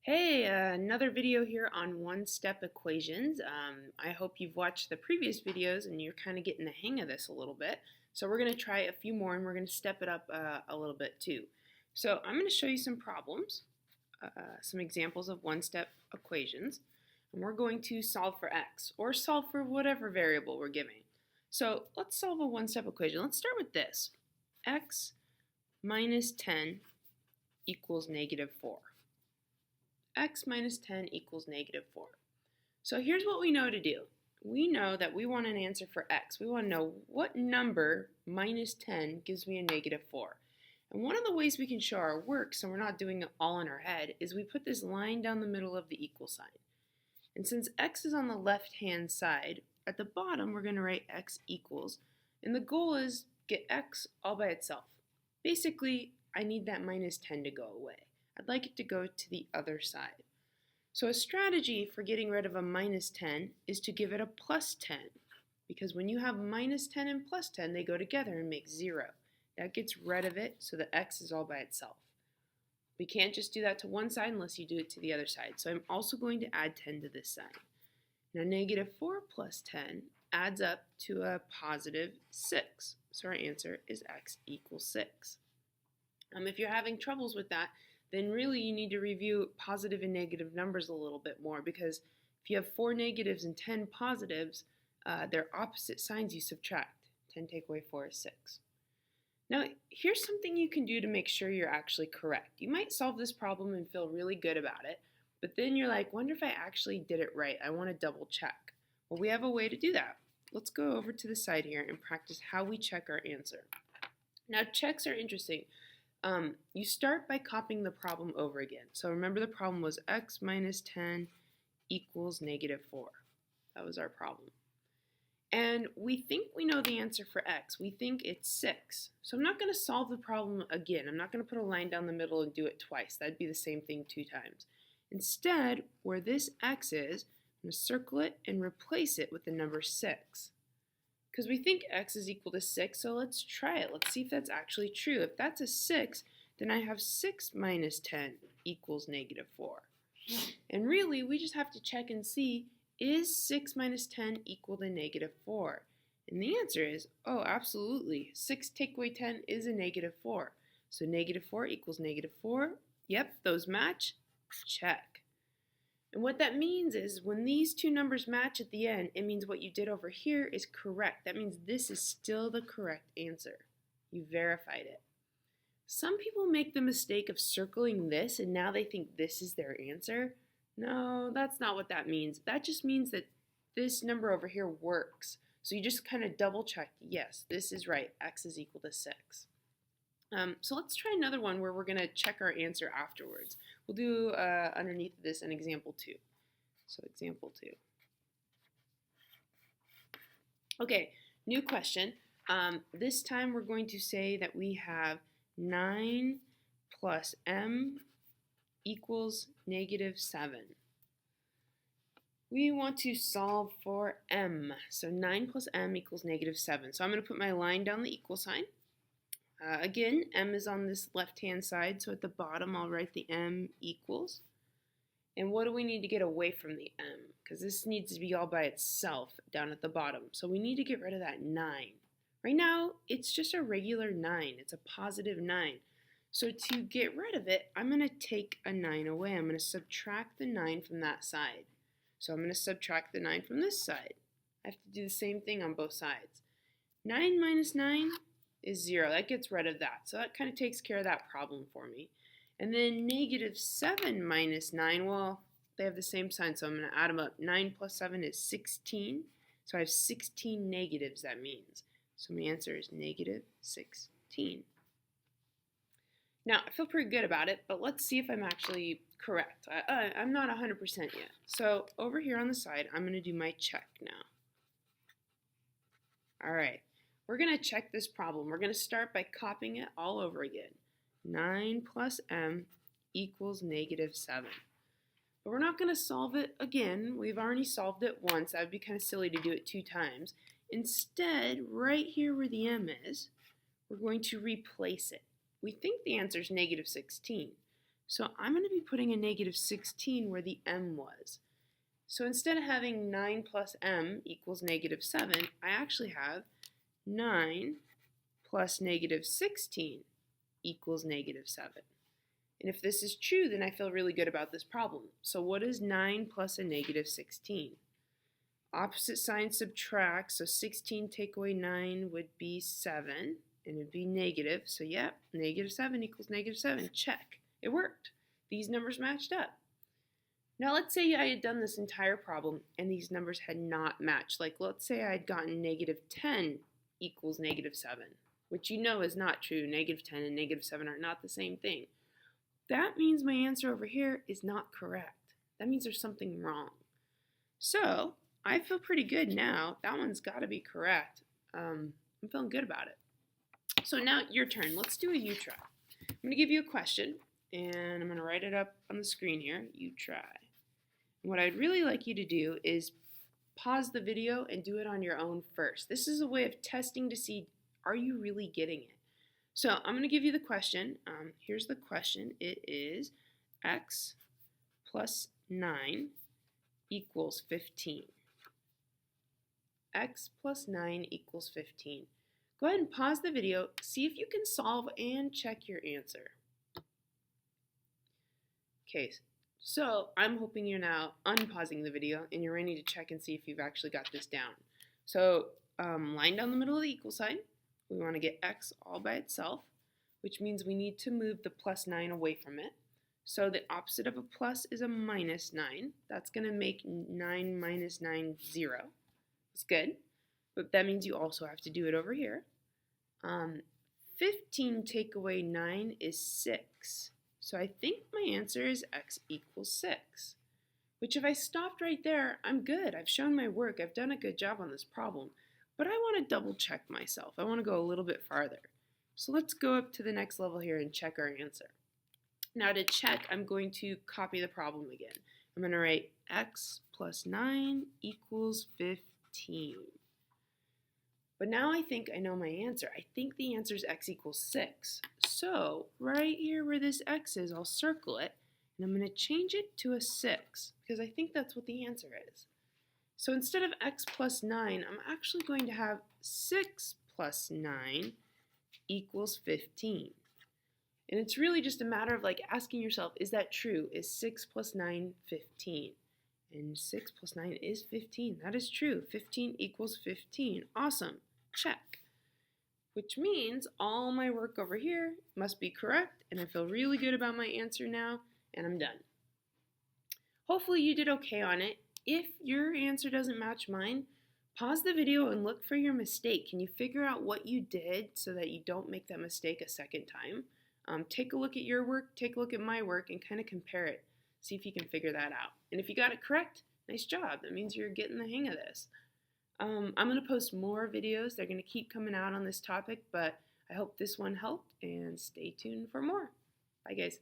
Hey, another video here on one-step equations. I hope you've watched the previous videos and you're kind of getting the hang of this a little bit. So we're going to try a few more and we're going to step it up a little bit too. So I'm going to show you some problems, some examples of one-step equations, and we're going to solve for x or solve for whatever variable we're giving. So let's solve a one-step equation. Let's start with this. X minus 10 equals negative 4. X minus 10 equals negative 4. So here's what we know to do. We know that we want an answer for x. We want to know what number minus 10 gives me a negative 4. And one of the ways we can show our work so we're not doing it all in our head is we put this line down the middle of the equal sign. And since x is on the left-hand side, at the bottom we're going to write x equals. And the goal is get x all by itself. Basically, I need that minus 10 to go away. I'd like it to go to the other side. So a strategy for getting rid of a minus 10 is to give it a plus 10. Because when you have minus 10 and plus 10, they go together and make 0. That gets rid of it so that x is all by itself. We can't just do that to one side unless you do it to the other side. So I'm also going to add 10 to this side. Now negative 4 plus 10 adds up to a positive 6. So our answer is x equals 6. If you're having troubles with that, then really you need to review positive and negative numbers a little bit more, because if you have 4 negatives and 10 positives, they're opposite signs you subtract. 10 take away 4 is 6. Now, here's something you can do to make sure you're actually correct. You might solve this problem and feel really good about it, but then you're like, wonder if I actually did it right. I want to double check. Well, we have a way to do that. Let's go over to the side here and practice how we check our answer. Now, checks are interesting. You start by copying the problem over again. So remember, the problem was x minus 10 equals negative 4. That was our problem. And we think we know the answer for x. We think it's 6. So I'm not going to solve the problem again. I'm not going to put a line down the middle and do it twice. That'd be the same thing 2 times. Instead, where this x is, I'm going to circle it and replace it with the number 6. Because we think x is equal to 6, so let's try it. Let's see if that's actually true. If that's a 6, then I have 6 minus 10 equals negative 4. And really, we just have to check and see, is 6 minus 10 equal to negative 4? And the answer is, oh, absolutely. 6 take away 10 is a negative 4. So negative 4 equals negative 4. Yep, those match. Check. And what that means is when these two numbers match at the end, it means what you did over here is correct. That means this is still the correct answer. You verified it. Some people make the mistake of circling this and now they think this is their answer. No, that's not what that means. That just means that this number over here works. So you just kind of double check, yes, this is right. X is equal to 6. So let's try another one where we're going to check our answer afterwards. We'll do underneath this an example 2. So example 2. Okay, new question. This time we're going to say that we have 9 plus m equals negative 7. We want to solve for m. So 9 plus m equals negative 7. So I'm going to put my line down the equal sign. Again, m is on this left-hand side, so at the bottom I'll write the m equals. And what do we need to get away from the m? Because this needs to be all by itself down at the bottom. So we need to get rid of that 9. Right now, it's just a regular 9. It's a positive 9. So to get rid of it, I'm going to take a 9 away. I'm going to subtract the 9 from that side. So I'm going to subtract the 9 from this side. I have to do the same thing on both sides. 9 minus 9 is 0. That gets rid of that. So that kind of takes care of that problem for me. And then negative 7 minus 9, well, they have the same sign, so I'm going to add them up. 9 plus 7 is 16. So I have 16 negatives, that means. So my answer is negative 16. Now, I feel pretty good about it, but let's see if I'm actually correct. I'm not 100% yet. So over here on the side, I'm going to do my check now. All right. We're going to check this problem. We're going to start by copying it all over again. 9 plus m equals negative 7. But we're not going to solve it again. We've already solved it once. That would be kind of silly to do it 2 times. Instead, right here where the m is, we're going to replace it. We think the answer is negative 16. So I'm going to be putting a negative 16 where the m was. So instead of having 9 plus m equals negative 7, I actually have 9 plus negative 16 equals negative 7. And if this is true, then I feel really good about this problem. So what is 9 plus a negative 16? Opposite signs subtract, so 16 take away 9 would be 7, and it would be negative. So yeah, negative 7 equals negative 7. Check. It worked. These numbers matched up. Now let's say I had done this entire problem and these numbers had not matched. Like let's say I had gotten negative 10 equals negative 7, which you know is not true. Negative 10 and negative 7 are not the same thing. That means my answer over here is not correct. That means there's something wrong. So I feel pretty good now. That one's got to be correct. I'm feeling good about it. So now your turn. Let's do a you try. I'm going to give you a question, and I'm going to write it up on the screen here. You try. And what I'd really like you to do is pause the video and do it on your own first. This is a way of testing to see, are you really getting it? So I'm going to give you the question. Here's the question. It is x plus 9 equals 15. X plus 9 equals 15. Go ahead and pause the video, see if you can solve and check your answer. Okay, so I'm hoping you're now unpausing the video and you're ready to check and see if you've actually got this down. So line down the middle of the equal sign. We want to get x all by itself, which means we need to move the plus 9 away from it. So the opposite of a plus is a minus 9. That's going to make 9 minus 9, 0. That's good. But that means you also have to do it over here. 15 take away 9 is 6. So I think my answer is x equals 6. Which if I stopped right there, I'm good. I've shown my work. I've done a good job on this problem. But I want to double check myself. I want to go a little bit farther. So let's go up to the next level here and check our answer. Now to check, I'm going to copy the problem again. I'm going to write x plus 9 equals 15. But now I think I know my answer. I think the answer is x equals 6. So right here where this x is, I'll circle it, and I'm going to change it to a 6 because I think that's what the answer is. So instead of x plus 9, I'm actually going to have 6 plus 9 equals 15. And it's really just a matter of like asking yourself, is that true? Is 6 plus 9 15? And 6 plus 9 is 15. That is true. 15 equals 15. Awesome. Check. Which means all my work over here must be correct, and I feel really good about my answer now, and I'm done. Hopefully you did okay on it. If your answer doesn't match mine, pause the video and look for your mistake. Can you figure out what you did so that you don't make that mistake a second time? Take a look at your work, take a look at my work, and kind of compare it. See if you can figure that out. And if you got it correct, nice job. That means you're getting the hang of this. I'm going to post more videos. They're going to keep coming out on this topic, but I hope this one helped, and stay tuned for more. Bye, guys.